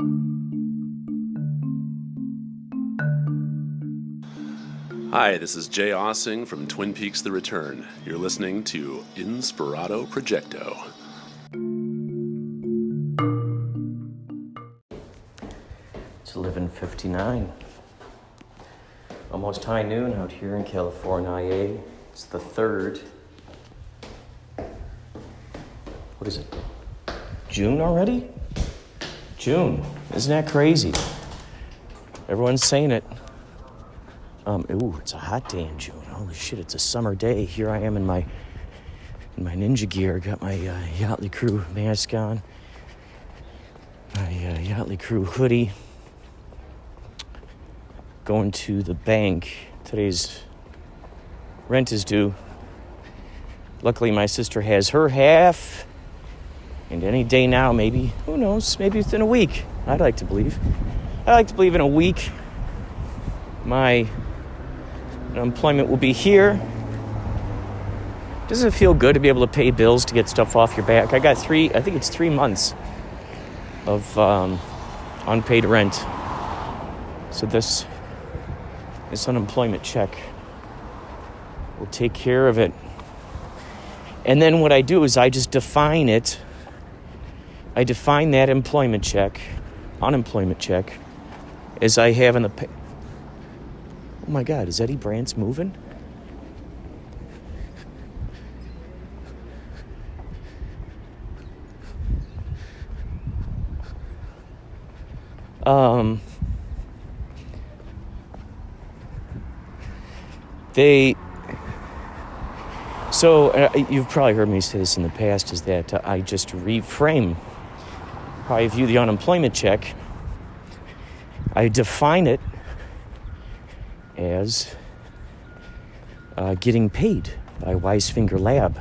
Hi, this is Jay Asaang from Twin Peaks: The Return. You're listening to Inspirado Projecto. It's 11:59. Almost high noon out here in California. It's the 3rd. What is it? June already? June. Isn't that crazy? Everyone's saying it. It's a hot day in June. Holy shit, it's a summer day. Here I am in my ninja gear. Got my Yachtly Crew mask on. My Yachtly Crew hoodie. Going to the bank. Today's rent is due. Luckily, my sister has her half. And any day now, maybe, who knows, maybe within a week. I'd like to believe in a week, my unemployment will be here. Doesn't it feel good to be able to pay bills, to get stuff off your back? I got 3 months of unpaid rent. So this unemployment check will take care of it. And then what I do is I just define it. I define that unemployment check, as I have in the Oh my God, is Eddie Brandt's moving? You've probably heard me say this in the past, is that I just reframe how I view the unemployment check. I define it as getting paid by Wisefinger Lab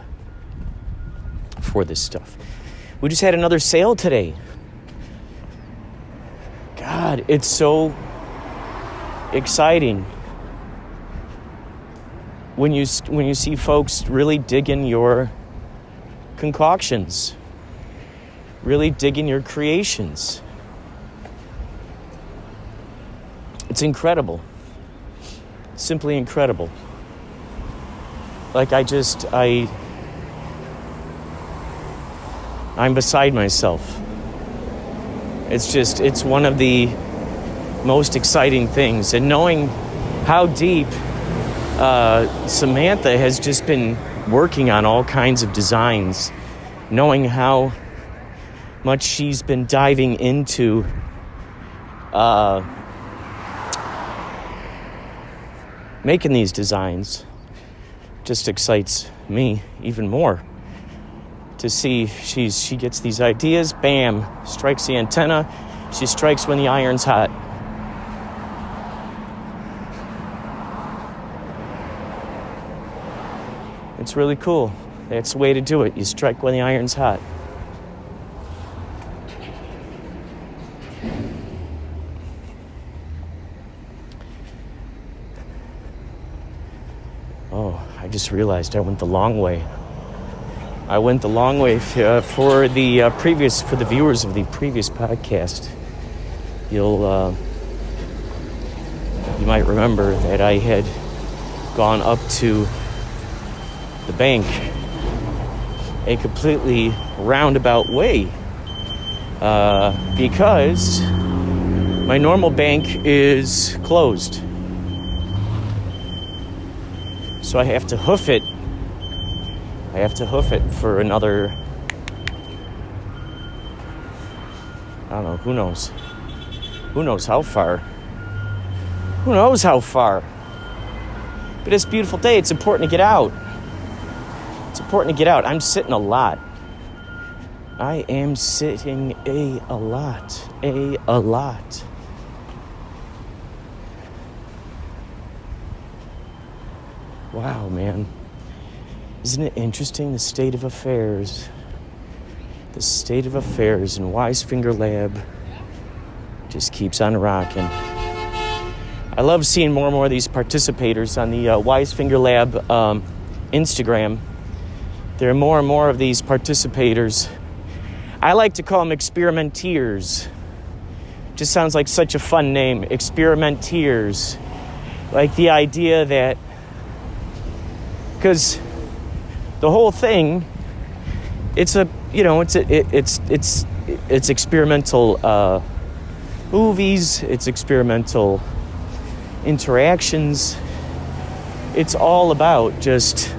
for this stuff. We just had another sale today. God, it's so exciting when you see folks really digging your concoctions, really digging your creations. It's incredible. Simply incredible. Like I'm beside myself. It's one of the most exciting things. And knowing how deep Samantha has just been working on all kinds of designs, knowing how much she's been diving into making these designs, just excites me even more to see she gets these ideas, bam, strikes the antenna, she strikes when the iron's hot. It's really cool. That's the way to do it. You strike when the iron's hot. Oh, I just realized I went the long way. I went the long way for the viewers of the previous podcast. You might remember that I had gone up to the bank a completely roundabout way because my normal bank is closed. So I have to hoof it. For another, I don't know, who knows? Who knows how far? But it's a beautiful day. It's important to get out. I'm sitting a lot. I am sitting a lot. Wow, man. Isn't it interesting, the state of affairs? The state of affairs in Wisefinger Lab just keeps on rocking. I love seeing more and more of these participators on the Wisefinger Lab Instagram. There are more and more of these participators. I like to call them experimenteers. Just sounds like such a fun name. Experimenteers. Like the idea that, because the whole thing, it's experimental movies, it's experimental interactions. It's all about just,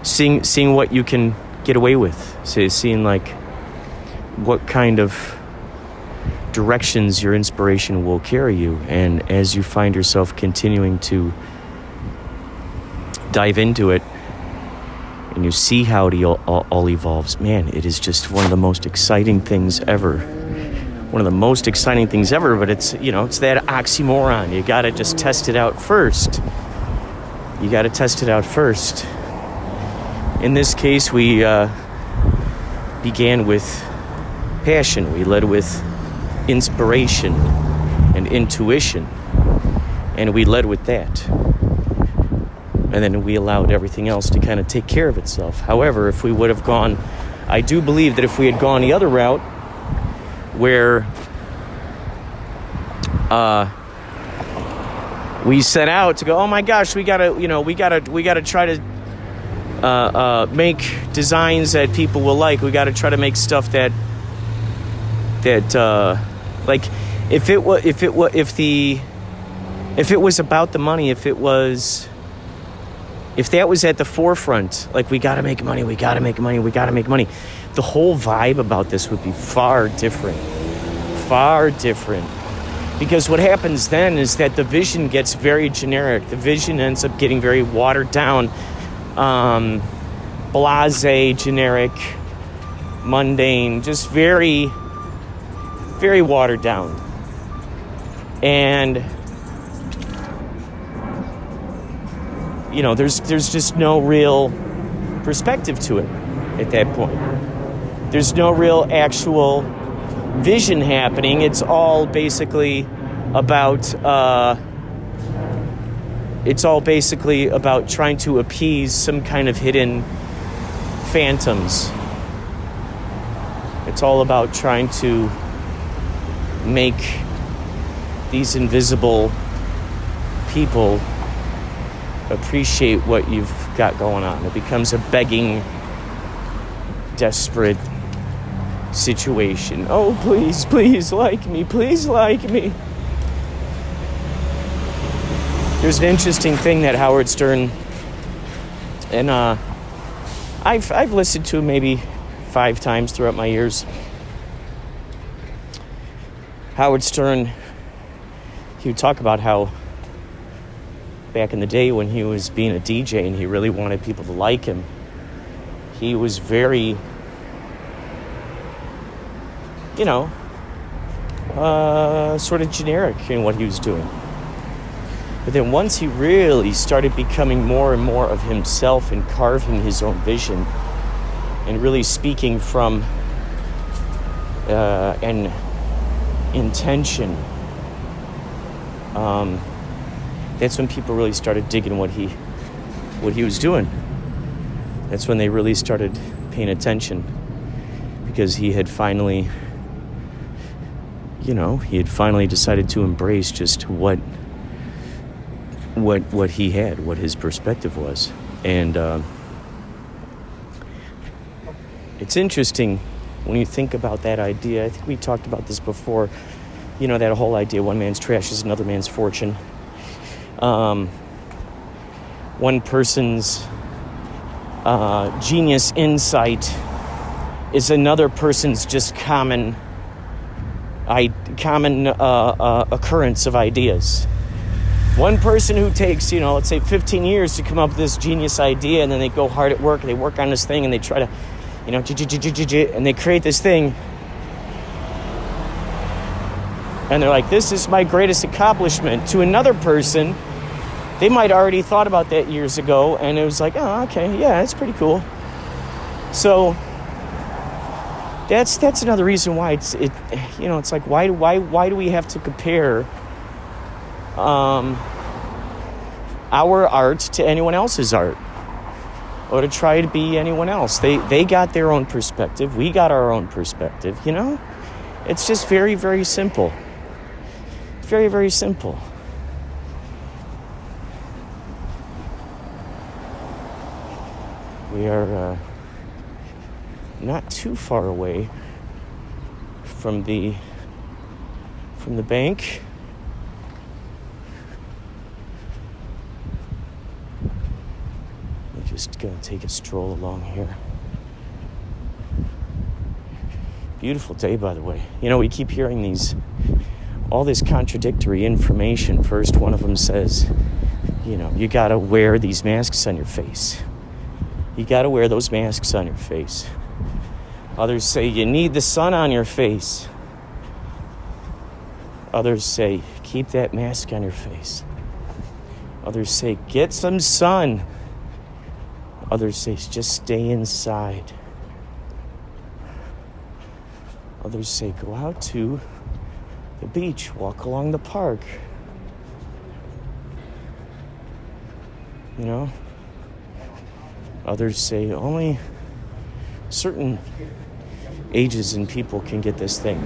seeing what you can get away with. Seeing like what kind of directions your inspiration will carry you. And as you find yourself continuing to dive into it and you see how it all evolves, man, it is just one of the most exciting things ever. One of the most exciting things ever, but it's that oxymoron. You got to just test it out first. In this case, we began with passion. We led with inspiration and intuition, and we led with that. And then we allowed everything else to kind of take care of itself. However, if we would have gone, I do believe that if we had gone the other route, where we set out to go, oh my gosh, we gotta try to make designs that people will like. We gotta try to make stuff that like if it was about the money, if that was at the forefront, like we gotta make money, the whole vibe about this would be far different. Because what happens then is that the vision gets very generic. The vision ends up getting very watered down, blasé, generic, mundane, just very, very watered down. And there's just no real perspective to it at that point. There's no real actual vision happening. It's all basically about trying to appease some kind of hidden phantoms. It's all about trying to make these invisible people appreciate what you've got going on. It becomes a begging, desperate situation. Oh, please like me. Please like me. There's an interesting thing that Howard Stern, and I've listened to maybe 5 times throughout my years. Howard Stern, he would talk about how back in the day when he was being a DJ and he really wanted people to like him, he was very, sort of generic in what he was doing. But then once he really started becoming more and more of himself and carving his own vision and really speaking from an intention, that's when people really started digging what he was doing. That's when they really started paying attention, because he had finally decided to embrace just what he had, what his perspective was. And it's interesting when you think about that idea. I think we talked about this before, that whole idea, one man's trash is another man's fortune. One person's genius insight is another person's just common occurrence of ideas. One person who takes, let's say 15 years to come up with this genius idea, and then they go hard at work and they work on this thing and they try to, and they create this thing. And they're like, this is my greatest accomplishment. To another person, they might already thought about that years ago, and it was like, oh, okay, yeah, that's pretty cool. So that's another reason why it's like, why do we have to compare our art to anyone else's art, or to try to be anyone else? They got their own perspective, we got our own perspective. It's just very, very simple. Very, very simple. We are not too far away from the bank. We're just gonna take a stroll along here. Beautiful day, by the way. You know, we keep hearing all this contradictory information. First, one of them says, you know, you gotta wear these masks on your face. You gotta wear those masks on your face. Others say you need the sun on your face. Others say, keep that mask on your face. Others say, get some sun. Others say, just stay inside. Others say, go out to the beach, walk along the park. You know? Others say only certain ages and people can get this thing.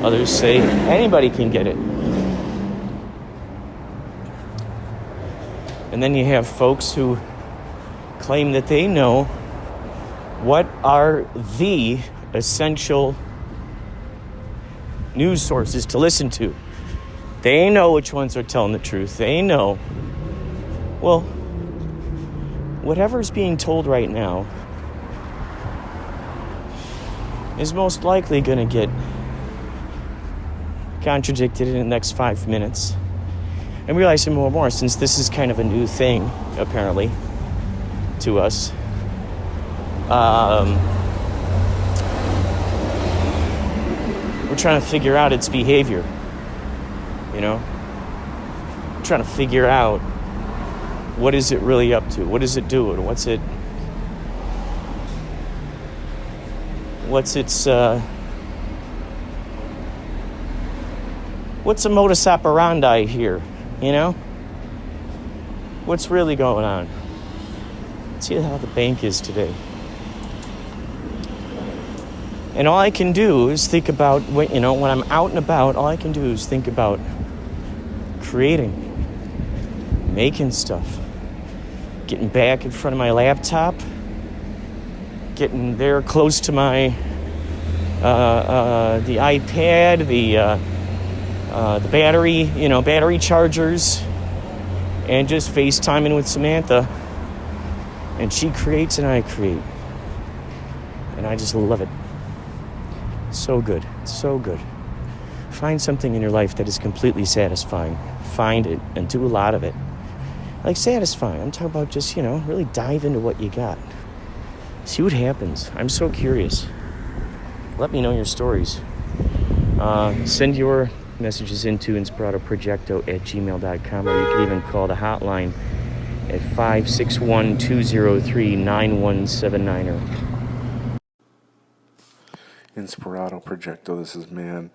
Others say anybody can get it. And then you have folks who claim that they know what are the essential news sources to listen to. They know which ones are telling the truth. They know. Well, whatever's being told right now is most likely going to get contradicted in the next 5 minutes. And realizing more and more, since this is kind of a new thing, apparently, to us, we're trying to figure out its behavior, you know? We're trying to figure out what is it really up to? What is it doing? What's its what's the modus operandi here, you know? What's really going on? Let's see how the bank is today. And all I can do is think about, when I'm out and about, all I can do is think about creating, making stuff, getting back in front of my laptop, getting there close to my the iPad, the battery, battery chargers, and just FaceTiming with Samantha. And she creates and I create. And I just love it. So good. So good. Find something in your life that is completely satisfying. Find it and do a lot of it. Like satisfying. I'm talking about just, really dive into what you got. See what happens. I'm so curious. Let me know your stories. Send your messages into inspiradoprojecto@gmail.com, or you can even call the hotline at 561-203-9179. Inspirado, Projecto, this is Man.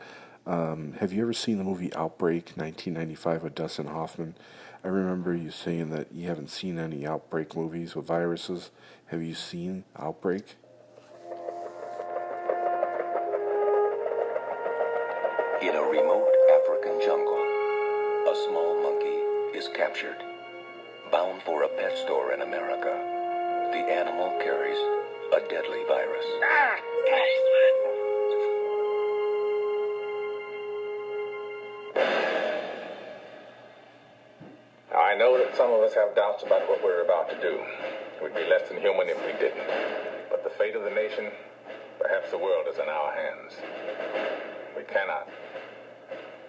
Have you ever seen the movie Outbreak, 1995 with Dustin Hoffman? I remember you saying that you haven't seen any Outbreak movies with viruses. Have you seen Outbreak? In a remote African jungle, a small monkey is captured. Bound for a pet store in America, the animal carries a deadly virus. I know that some of us have doubts about what we're about to do. We'd be less than human if we didn't. But the fate of the nation, perhaps the world, is in our hands. We cannot,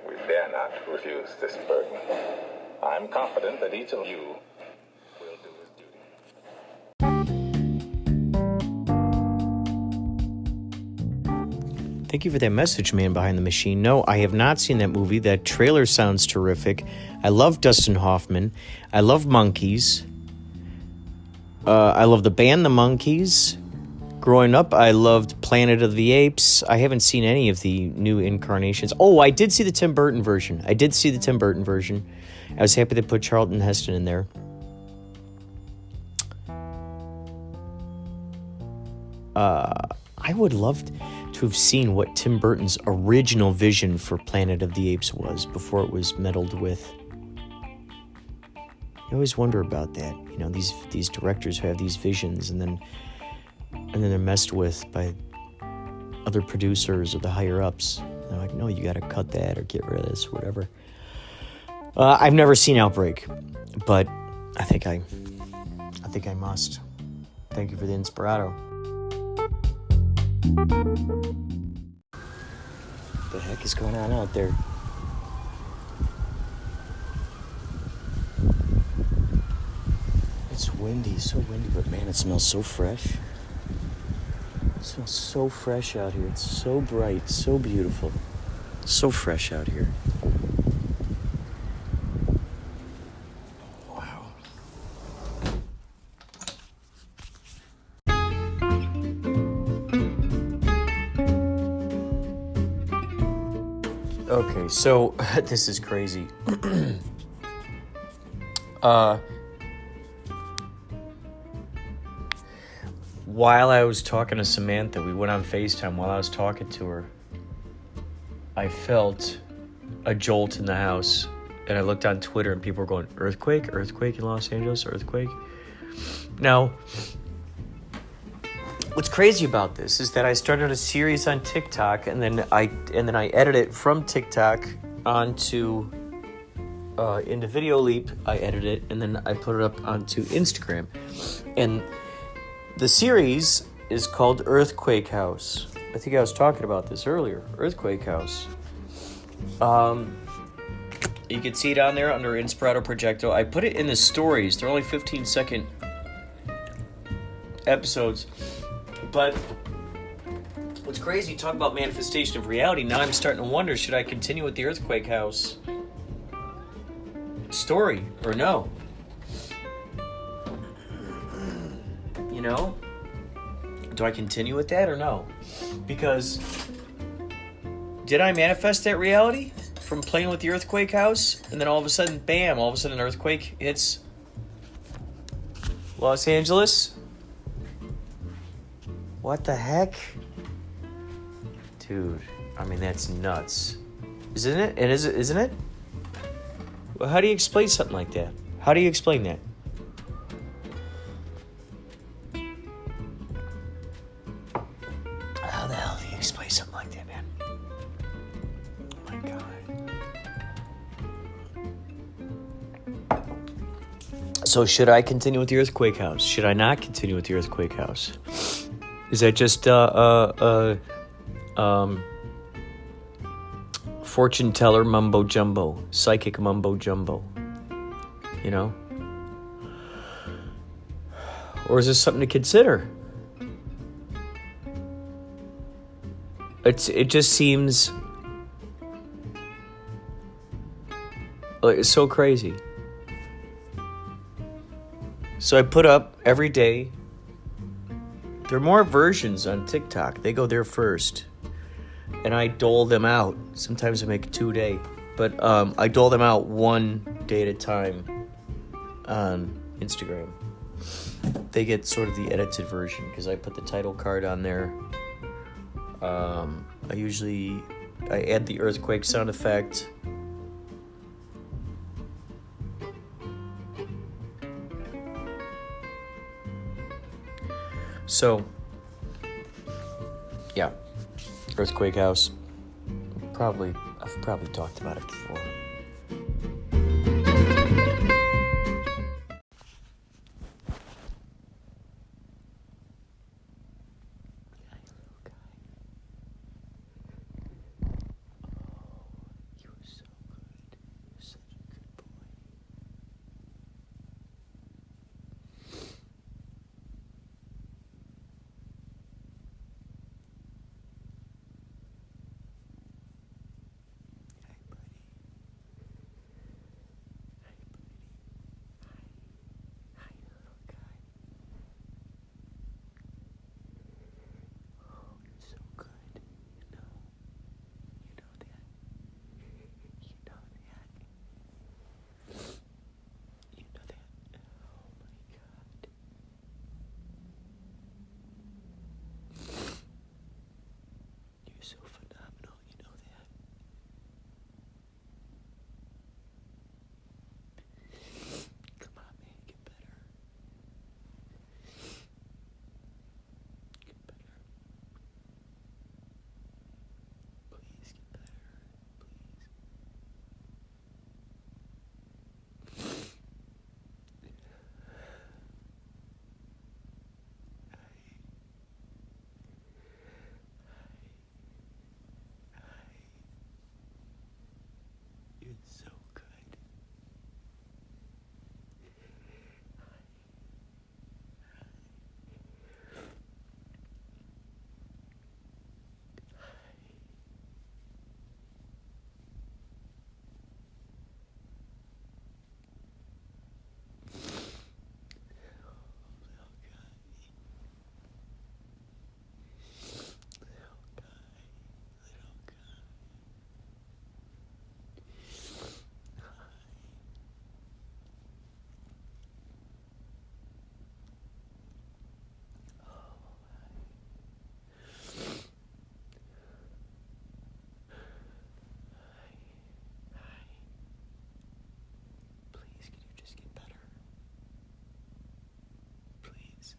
we dare not refuse this burden. I'm confident that each of you will do his duty. Thank you for that message, Man Behind the Machine. No, I have not seen that movie. That trailer sounds terrific. I love Dustin Hoffman. I love monkeys. I love the band The Monkees. Growing up, I loved Planet of the Apes. I haven't seen any of the new incarnations. Oh, I did see the Tim Burton version. I was happy they put Charlton Heston in there. I would love to have seen what Tim Burton's original vision for Planet of the Apes was before it was meddled with. I always wonder about that. You know, these directors who have these visions and then they're messed with by other producers or the higher ups. They're like, no, you got to cut that or get rid of this, or whatever. I've never seen Outbreak, but I think I must. Thank you for the Inspirado. What the heck is going on out there? It's windy, so windy, but man, it smells so fresh. It smells so fresh out here. It's so bright, so beautiful. So fresh out here. Wow. Okay, so this is crazy. While I was talking to Samantha, we went on FaceTime. While I was talking to her, I felt a jolt in the house, and I looked on Twitter, and people were going, earthquake in Los Angeles, earthquake. Now, what's crazy about this is that I started a series on TikTok, and then I edit it from TikTok onto into Video Leap. I edit it, and then I put it up onto Instagram, and the series is called Earthquake House. I think I was talking about this earlier. Earthquake House. You can see it on there under Inspirado Projecto. I put it in the stories. They're only 15-second episodes. But what's crazy, talk about manifestation of reality. Now I'm starting to wonder, should I continue with the Earthquake House story or no? You know, do I continue with that or no? Because did I manifest that reality from playing with the Earthquake House? And then all of a sudden, bam, all of a sudden an earthquake hits Los Angeles? What the heck? Dude, I mean, that's nuts. Isn't it? Isn't it? Well, how do you explain something like that? How do you explain that? How the hell do you explain something like that, man? Oh my God. So should I continue with the Earthquake House? Should I not continue with the Earthquake House? Is that just fortune teller mumbo jumbo, psychic mumbo jumbo? You know? Or is this something to consider? It just seems like it's so crazy. So I put up every day. There are more versions on TikTok. They go there first. And I dole them out. Sometimes I make 2 a day. But I dole them out 1 day at a time on Instagram. They get sort of the edited version because I put the title card on there. I add the earthquake sound effect. So, yeah, Earthquake House. I've probably talked about it before. So good. Please, can you just get better? Please.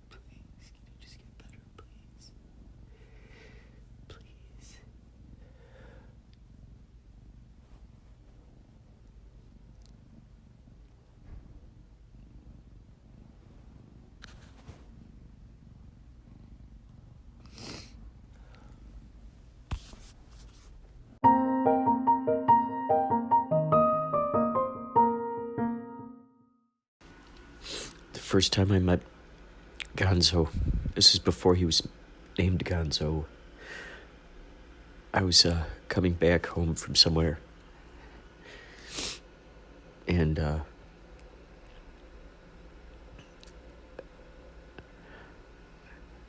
Please, can you just get better, please? Please. The first time I met Gonzo, this is before he was named Gonzo. I was coming back home from somewhere, and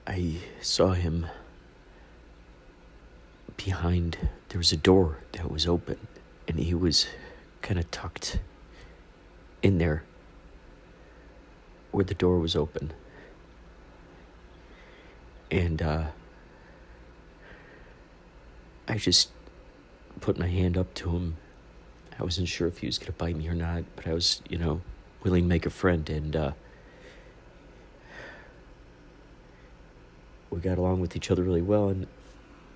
I saw him behind. There was a door that was open, and he was kind of tucked in there where the door was open. And I just put my hand up to him. I wasn't sure if he was going to bite me or not, but I was, willing to make a friend. And we got along with each other really well. And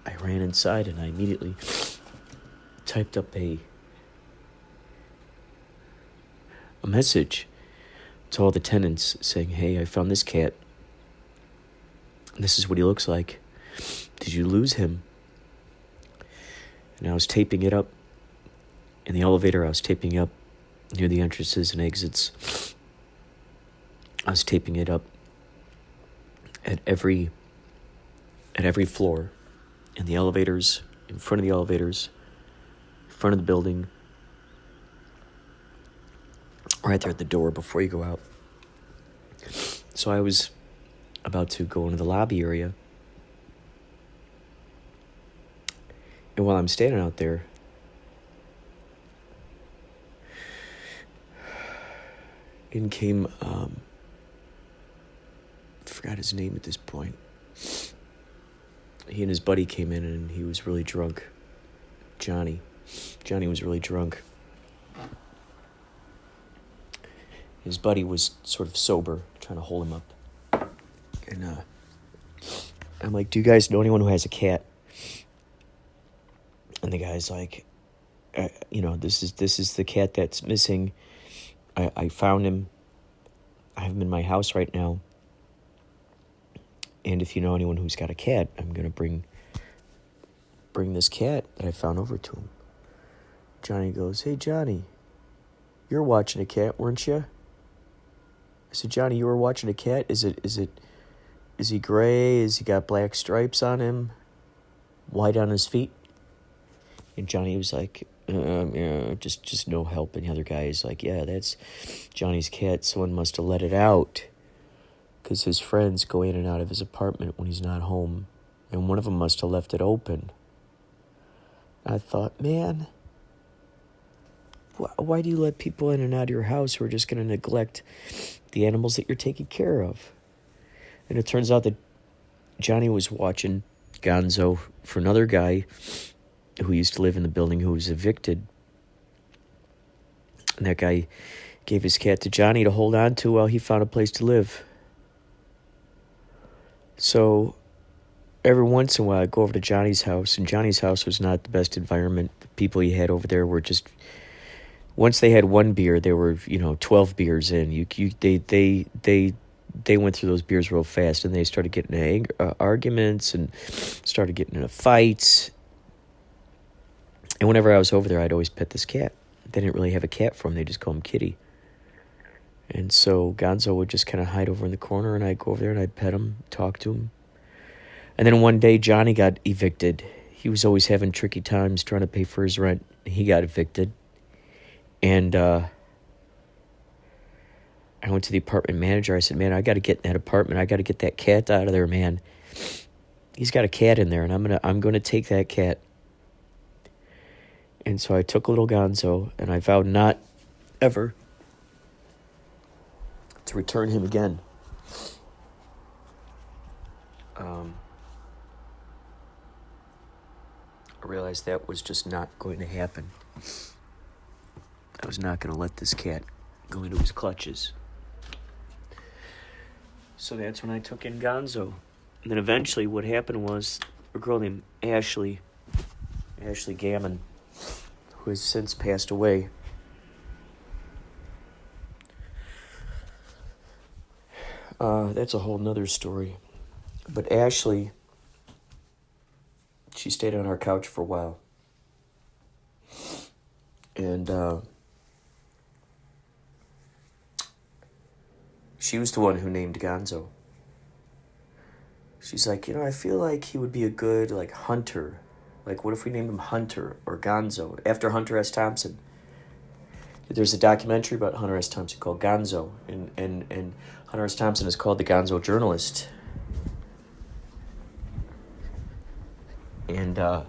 I ran inside and I immediately typed up a message to all the tenants saying, "Hey, I found this cat. This is what he looks like. Did you lose him?" And I was taping it up in the elevator. I was taping up near the entrances and exits. I was taping it up at every floor, in the elevators, in front of the elevators, in front of the building, right there at the door before you go out. So I was about to go into the lobby area. And while I'm standing out there, in came, I forgot his name at this point. He and his buddy came in and he was really drunk. Johnny was really drunk. His buddy was sort of sober, trying to hold him up. And I'm like, "Do you guys know anyone who has a cat?" And the guy's like, this is the cat that's missing. I found him. I have him in my house right now. And if you know anyone who's got a cat, I'm going to bring this cat that I found over to him. Johnny goes, "Hey, Johnny, you're watching a cat, weren't you?" I said, "Johnny, you were watching a cat? Is he gray? Is he got black stripes on him? White on his feet?" And Johnny was like, just no help. And the other guy is like, "Yeah, that's Johnny's cat. Someone must have let it out, because his friends go in and out of his apartment when he's not home, and one of them must have left it open." I thought, man, why do you let people in and out of your house who are just going to neglect the animals that you're taking care of? And it turns out that Johnny was watching Gonzo for another guy who used to live in the building who was evicted. And that guy gave his cat to Johnny to hold on to while he found a place to live. So every once in a while, I'd go over to Johnny's house, and Johnny's house was not the best environment. The people he had over there were just, once they had one beer, there were 12 beers in. they went through those beers real fast, and they started getting in arguments and started getting into fights. And whenever I was over there, I'd always pet this cat. They didn't really have a cat for him. They just call him Kitty. And so Gonzo would just kind of hide over in the corner, and I'd go over there and I'd pet him, talk to him. And then one day, Johnny got evicted. He was always having tricky times trying to pay for his rent. He got evicted. And I went to the apartment manager. I said, man, I got to get in that apartment. I got to get that cat out of there, man. He's got a cat in there, and I'm gonna take that cat. And so I took little Gonzo, and I vowed not ever to return him again. I realized that was just not going to happen. I was not going to let this cat go into his clutches. So that's when I took in Gonzo. And then eventually what happened was a girl named Ashley Gammon, who has since passed away. That's a whole nother story. But Ashley, she stayed on our couch for a while. And she was the one who named Gonzo. She's like, I feel like he would be a good, hunter. Like, what if we named him Hunter or Gonzo, after Hunter S. Thompson? There's a documentary about Hunter S. Thompson called Gonzo, and Hunter S. Thompson is called the Gonzo journalist. And, hi,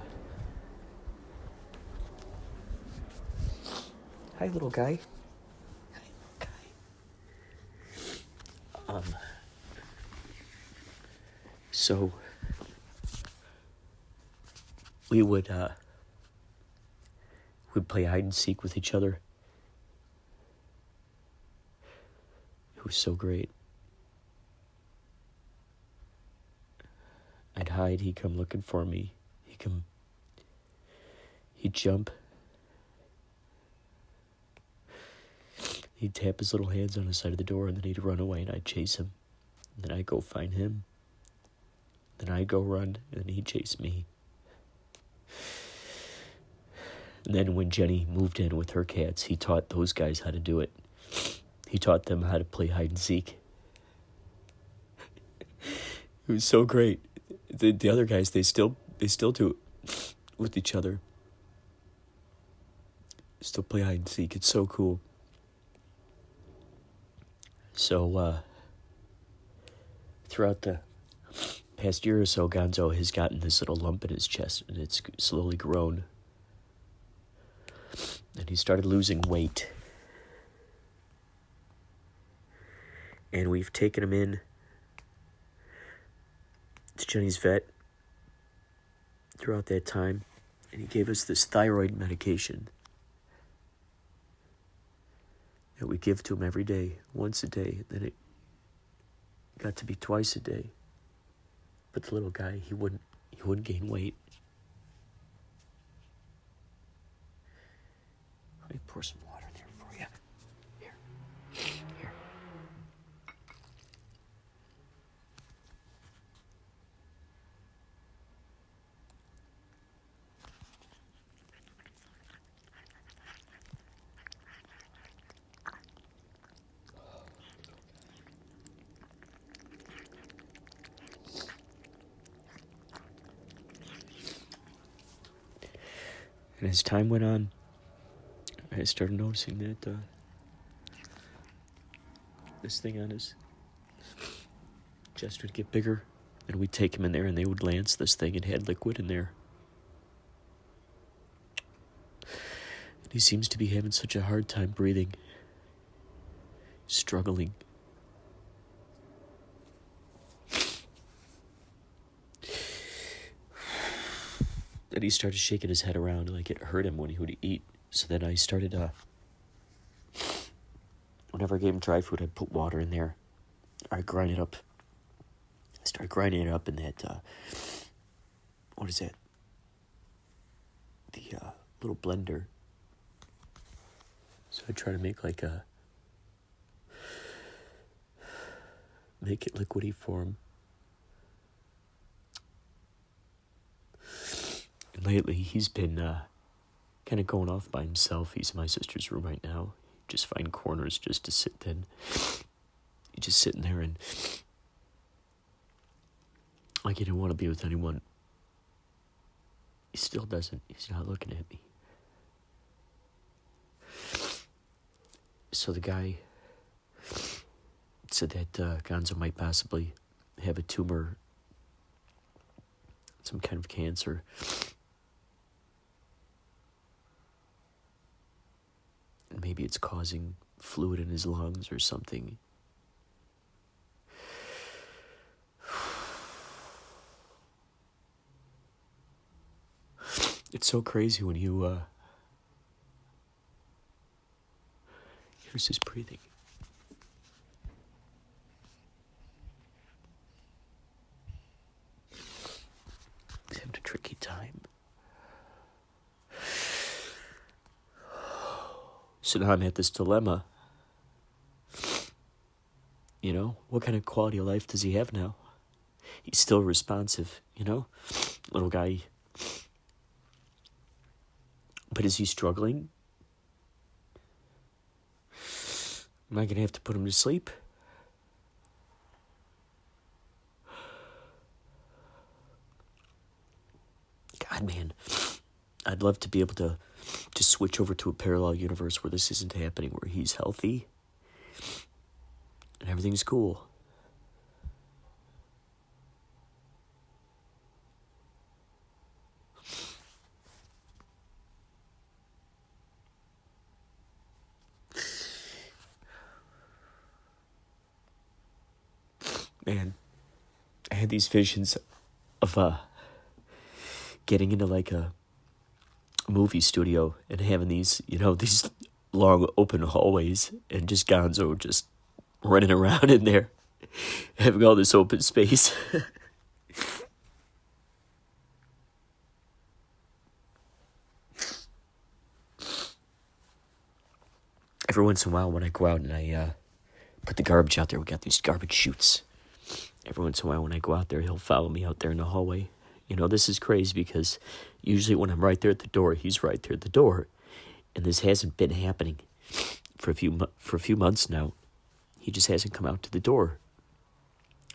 little guy. So we would we'd play hide and seek with each other. It was so great. I'd hide, he'd come looking for me. He'd jump. He'd tap his little hands on the side of the door, and then he'd run away, and I'd chase him. And then I'd go find him. Then I'd go run, and then he'd chase me. And then when Jenny moved in with her cats, he taught those guys how to do it. He taught them how to play hide and seek. It was so great. The other guys, they still do it with each other. Still play hide and seek. It's so cool. So, throughout the past year or so, Gonzo has gotten this little lump in his chest, and it's slowly grown. And he started losing weight. And we've taken him in to Jenny's vet throughout that time, and he gave us this thyroid medication that we give to him every day, once a day. Then it got to be twice a day. But the little guy, he wouldn't gain weight. Let me pour some water there for you. Here. And as time went on, I started noticing that this thing on his chest would get bigger, and we'd take him in there, and they would lance this thing. It had liquid in there. And he seems to be having such a hard time breathing, struggling. And he started shaking his head around like it hurt him when he would eat. So then I started, whenever I gave him dry food, I'd put water in there. I'd grind it up. I started grinding it up in that, what is that? The little blender. So I try to make like a make it liquidy for him. And lately, he's been kind of going off by himself. He's in my sister's room right now. Just find corners just to sit in. He's just sitting there and like he didn't want to be with anyone. He still doesn't. He's not looking at me. So the guy said that Gonzo might possibly have a tumor, some kind of cancer. And maybe it's causing fluid in his lungs or something. It's so crazy when you here's his breathing. He's having a tricky time. So now I'm at this dilemma. You know, what kind of quality of life does he have now? He's still responsive, you know? Little guy. But is he struggling? Am I going to have to put him to sleep? God, man. I'd love to be able to just switch over to a parallel universe where this isn't happening, where he's healthy and everything's cool. Man, I had these visions of getting into like a movie studio and having these, you know, these long open hallways and just Gonzo just running around in there, having all this open space. Every once in a while when I go out and I put the garbage out there, we got these garbage chutes. Every once in a while when I go out there, he'll follow me out there in the hallway. You know, this is crazy because usually when I'm right there at the door, he's right there at the door. And this hasn't been happening for a few months now. He just hasn't come out to the door.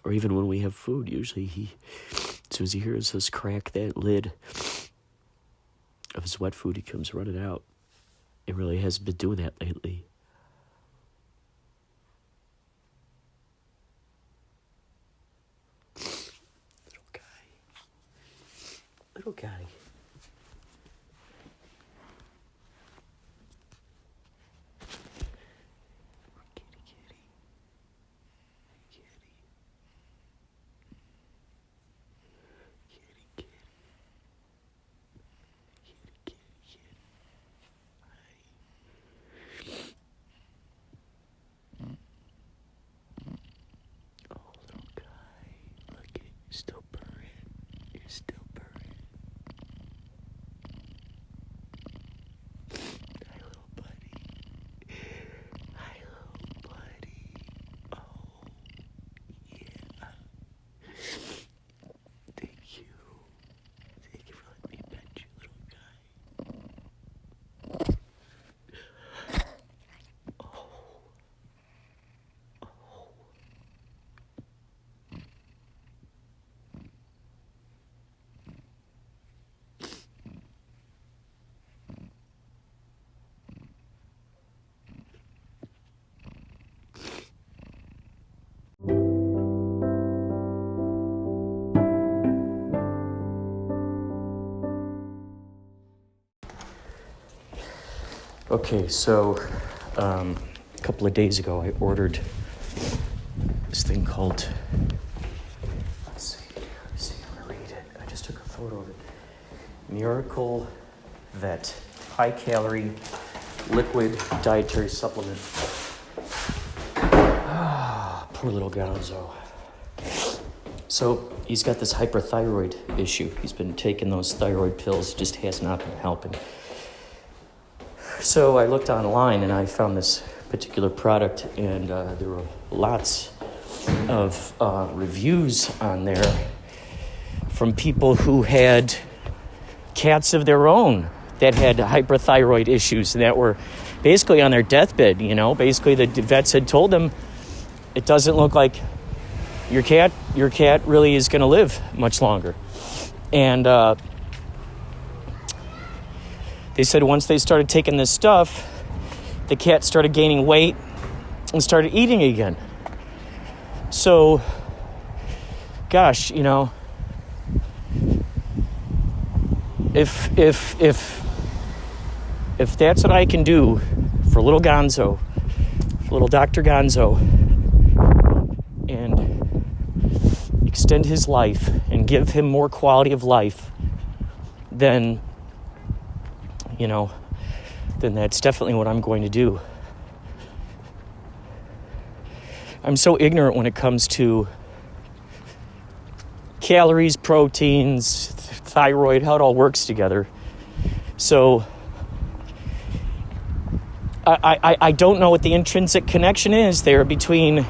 Or even when we have food, usually as soon as he hears us crack that lid of his wet food, he comes running out. It really hasn't been doing that lately. Little guy. Kitty, kitty. Kitty. Kitty, kitty. Kitty, kitty, kitty. Oh, little guy. Look at you, still purring. You're still purring. Okay, so a couple of days ago, I ordered this thing called, let's see, I'm gonna read it. I just took a photo of it. Miracle Vet, high calorie, liquid dietary supplement. Poor little Gonzo. So he's got this hyperthyroid issue. He's been taking those thyroid pills, just has not been helping. So I looked online and I found this particular product, and there were lots reviews on there from people who had cats of their own that had hyperthyroid issues and that were basically on their deathbed, you know. Basically, the vets had told them, it doesn't look like your cat really is going to live much longer. And they said once they started taking this stuff, the cat started gaining weight and started eating again. So, gosh, you know, if that's what I can do for little Gonzo, little Doctor Gonzo, and extend his life and give him more quality of life, then, you know, then that's definitely what I'm going to do. I'm so ignorant when it comes to calories, proteins, thyroid, how it all works together. So I don't know what the intrinsic connection is there between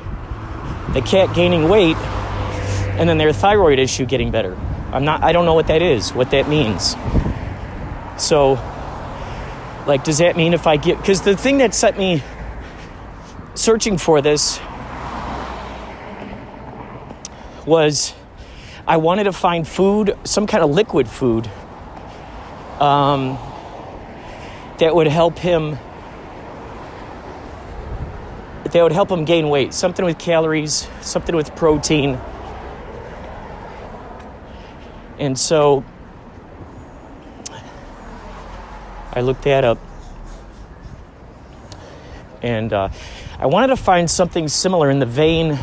the cat gaining weight and then their thyroid issue getting better. I don't know what that is, what that means. So, like, does that mean if I get, because the thing that set me searching for this was I wanted to find food, some kind of liquid food, that would help him gain weight. Something with calories, something with protein. And so I looked that up. And I wanted to find something similar in the vein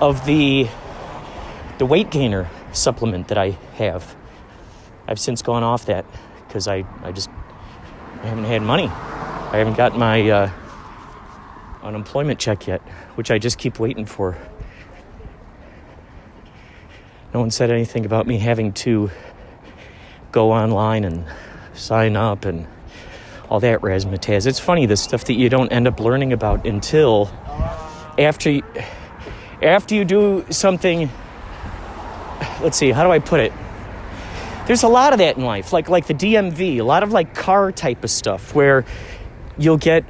of the weight gainer supplement that I have. I've since gone off that because I haven't had money. I haven't got my unemployment check yet, which I just keep waiting for. No one said anything about me having to go online and sign up and all that razzmatazz. It's funny, the stuff that you don't end up learning about until after you do something. Let's see, how do I put it? There's a lot of that in life, like the DMV, a lot of like car type of stuff where you'll get,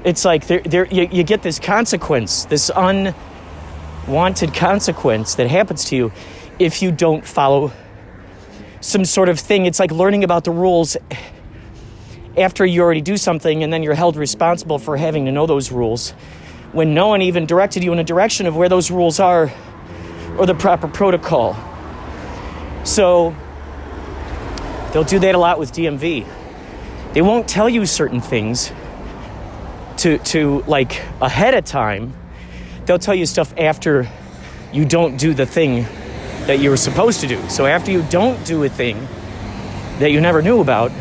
it's like you get this consequence, this unwanted consequence that happens to you if you don't follow some sort of thing. It's like learning about the rules after you already do something, and then you're held responsible for having to know those rules when no one even directed you in a direction of where those rules are or the proper protocol. So they'll do that a lot with DMV. They won't tell you certain things to like ahead of time. They'll tell you stuff after you don't do the thing that you were supposed to do. So after you don't do a thing that you never knew about,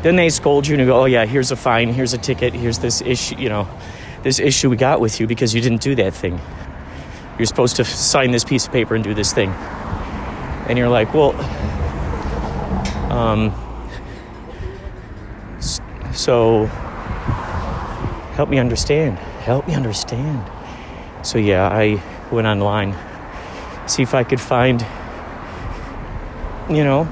then they scold you and go, oh yeah, here's a fine, here's a ticket, here's this issue, you know, this issue we got with you because you didn't do that thing. You're supposed to sign this piece of paper and do this thing. And you're like, well, so help me understand. So yeah, I went online, see if I could find, you know,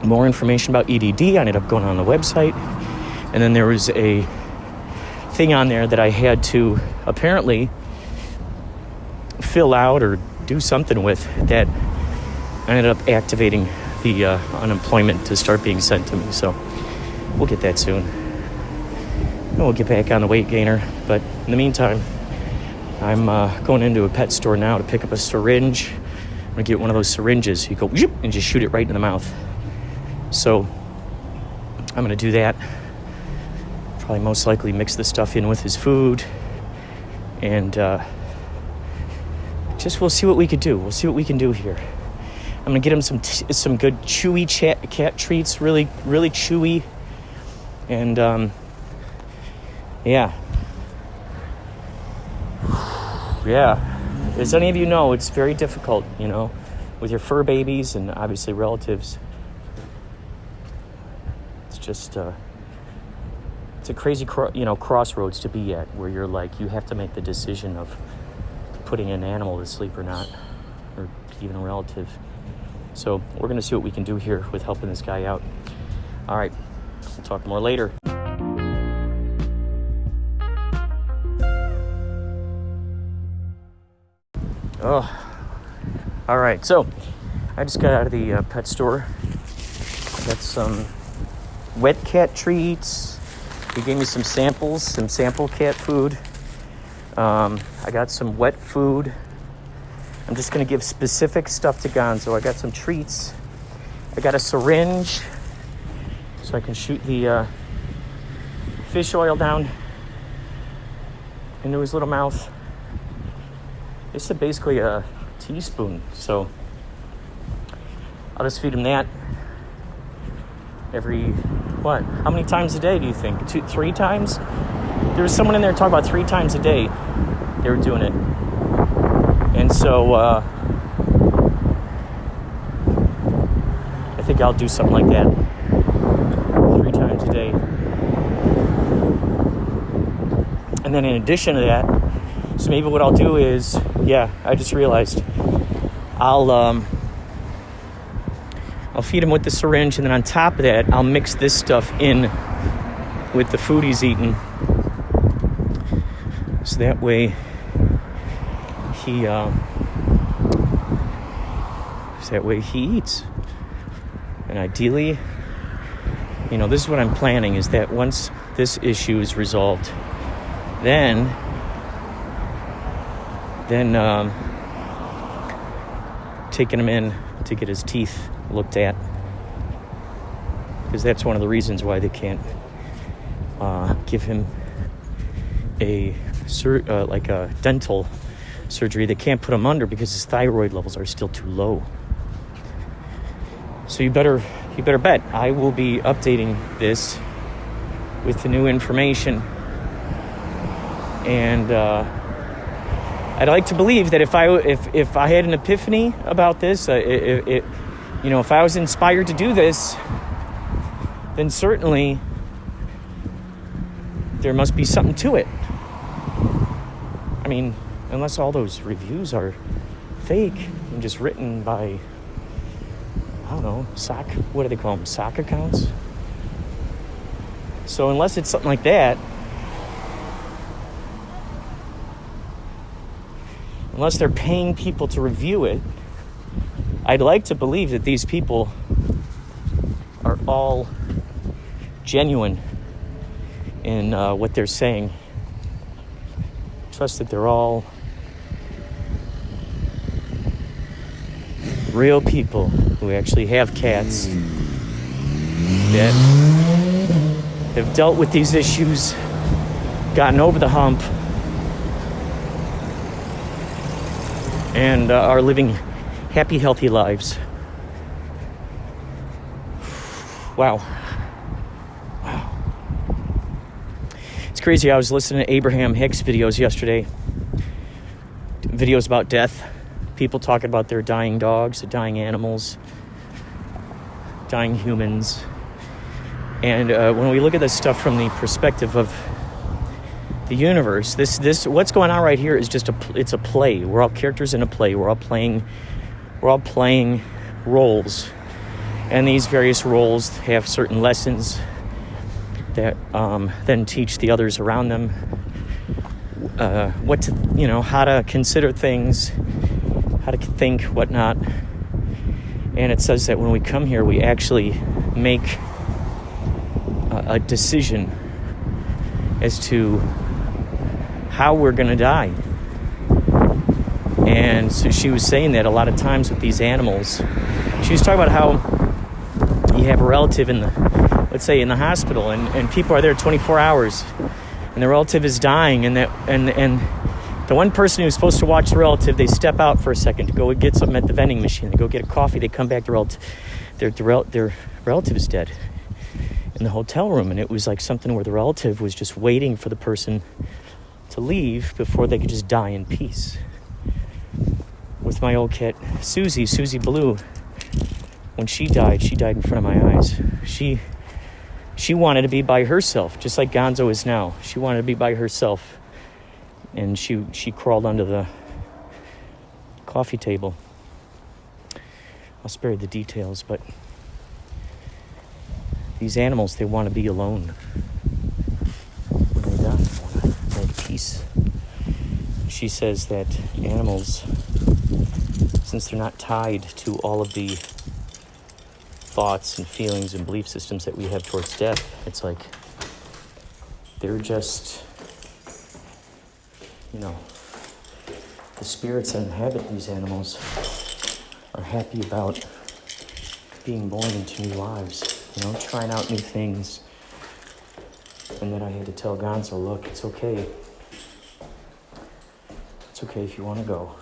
more information about EDD. I ended up going on the website, and then there was a thing on there that I had to apparently fill out or do something with that ended up activating the unemployment to start being sent to me. So we'll get that soon. And we'll get back on the weight gainer. But in the meantime, I'm going into a pet store now to pick up a syringe. I'm going to get one of those syringes. You go and just shoot it right in the mouth. So I'm going to do that. Probably most likely mix the stuff in with his food. And just we'll see what we could do. We'll see what we can do here. I'm going to get him some good chewy cat treats, really, really chewy. And, yeah. As any of you know, it's very difficult, you know, with your fur babies and obviously relatives. It's just, it's a crazy, crossroads to be at, where you're like, you have to make the decision of putting an animal to sleep or not, or even a relative. So we're going to see what we can do here with helping this guy out. All right, we'll talk more later. Oh, all right. So I just got out of the pet store. I got some wet cat treats. He gave me some samples, some sample cat food. I got some wet food. I'm just going to give specific stuff to Gonzo. I got some treats. I got a syringe so I can shoot the fish oil down into his little mouth. This is basically a teaspoon, so I'll just feed him that every, how many times a day do you think? 2, 3 times? There was someone in there talking about 3 times a day they were doing it. And so I think I'll do something like that 3 times a day. And then in addition to that, so maybe what I'll do is, I just realized I'll feed him with the syringe, and then on top of that, I'll mix this stuff in with the food he's eating. So that way he eats. And ideally, this is what I'm planning, is that once this issue is resolved, then taking him in to get his teeth looked at, because that's one of the reasons why they can't give him a dental surgery. They can't put him under because his thyroid levels are still too low. So you better bet I will be updating this with the new information. And I'd like to believe that if I had an epiphany about this, if I was inspired to do this, then certainly there must be something to it. I mean, unless all those reviews are fake and just written by, I don't know, what do they call them? Sock accounts? So unless it's something like that, unless they're paying people to review it, I'd like to believe that these people are all genuine in what they're saying. Trust that they're all real people who actually have cats that have dealt with these issues, gotten over the hump, and are living happy, healthy lives. Wow. It's crazy. I was listening to Abraham Hicks videos yesterday. Videos about death. People talking about their dying dogs, the dying animals, dying humans. And when we look at this stuff from the perspective of the universe, this what's going on right here is just it's a play. We're all characters in a play. We're all playing roles, and these various roles have certain lessons that then teach the others around them what to, how to consider things, how to think, whatnot. And it says that when we come here, we actually make a decision as to how we're going to die. And so she was saying that a lot of times with these animals, she was talking about how you have a relative in the, let's say in the hospital, and people are there 24 hours, and the relative is dying, and the one person who's supposed to watch the relative, they step out for a second to go get something at the vending machine. They go get a coffee. They come back. Their relative is dead in the hotel room, and it was like something where the relative was just waiting for the person to leave before they could just die in peace. With my old cat, Susie Blue, when she died in front of my eyes. She she wanted to be by herself, just like Gonzo is now. She wanted to be by herself. And she crawled under the coffee table. I'll spare you the details, but these animals, they want to be alone. When they die, they want to make peace. She says that animals, since they're not tied to all of the thoughts and feelings and belief systems that we have towards death, it's like they're just, the spirits that inhabit these animals are happy about being born into new lives, trying out new things. And then I had to tell Gonzo, look, it's okay. It's okay if you want to go.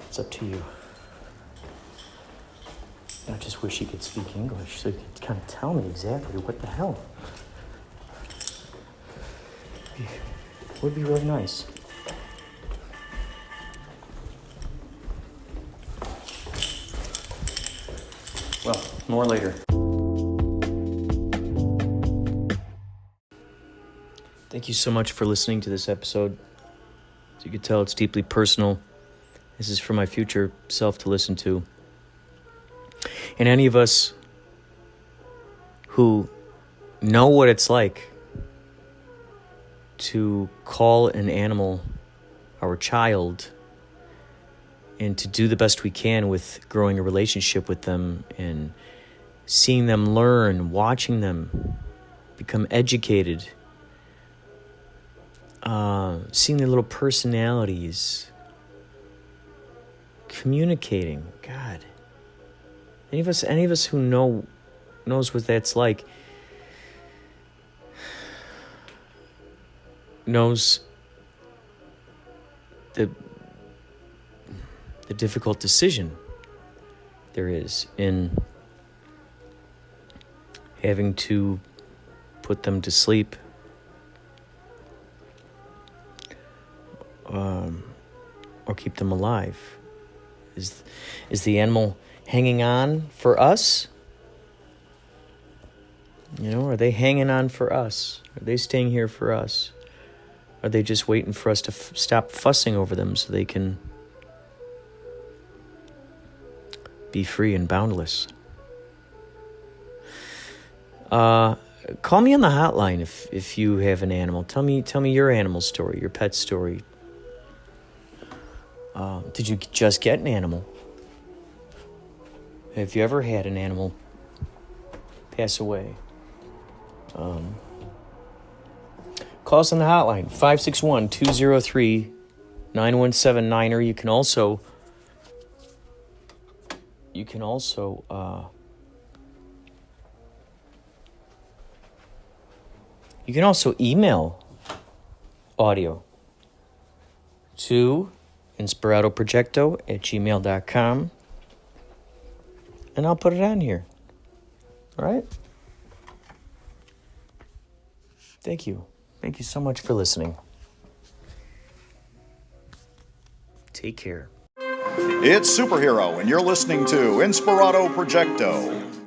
It's up to you. I just wish he could speak English so he could kind of tell me exactly what the hell. It would be really nice. Well, more later. Thank you so much for listening to this episode. As you can tell, it's deeply personal. This is for my future self to listen to. And any of us who know what it's like to call an animal our child and to do the best we can with growing a relationship with them and seeing them learn, watching them become educated, seeing their little personalities, communicating. God, any of us who knows what that's like knows the difficult decision there is in having to put them to sleep, or keep them alive. Is the animal hanging on for us? Are they hanging on for us? Are they staying here for us? Are they just waiting for us to stop fussing over them so they can be free and boundless? Call me on the hotline if you have an animal. Tell me your animal story, your pet story. Did you just get an animal? Have you ever had an animal pass away? Call us on the hotline, 561-203-9179, or you can also email audio to inspiradoprojecto@gmail.com, and I'll put it on here. All right? Thank you. Thank you so much for listening. Take care. It's Superhero, and you're listening to Inspirado Projecto.